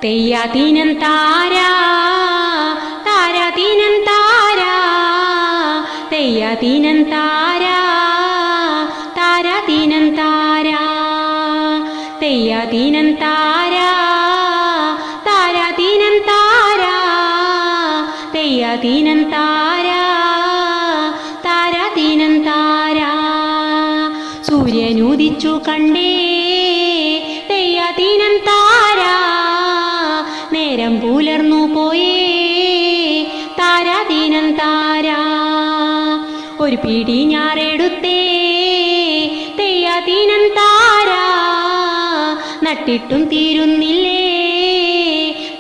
തെയ്യാതീനം താരാ താരാതീനം താരാ തെയ്യാതീനം താരാ താരാതീനം താരാ തെയ്യാതീനം താരാ താരാതീനം താരാ തെയ്യാതീനം താരാ താരാതീനം താരാ സൂര്യനുദിച്ചു കണ്ടേ തെയ്യാതീനം താരാ നേരം പുലർന്നു പോയേ താരാതീനം താരാ ഒരു പിടി ഞാറെടുത്തേ തെയ്യാതീനം താരാ നട്ടിട്ടും തീരുന്നില്ലേ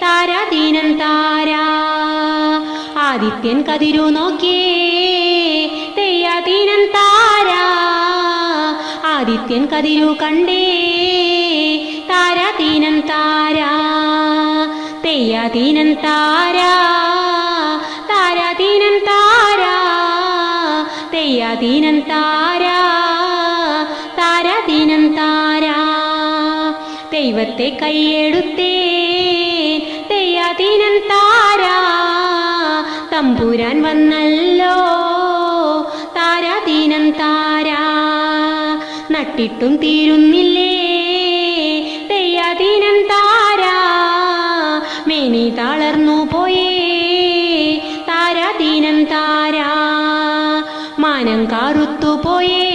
താരാതീനം താരാ ആദിത്യൻ കതിരു നോക്കിയേ തെയ്യാതീനം താരാ ആദിത്യൻ കതിരു കണ്ടേ താരാതീനം താരാ തെയ്യാതീനം താരാ താരാതീനം താരാ തെയ്യാതീനം താരാ താരാതീനം താരാ ദൈവത്തെ കൈയെടുത്തേ തെയ്യാതീനം താരാ തമ്പുരാൻ വന്നല്ലോ താരാതീനം താരാ നട്ടിട്ടും തീരുന്നില്ലേ തെയ്യാതീനം താരാ മേനി തളർന്നു പോയേ താരാതീനം താരാ മാനം കറുത്തു പോയേ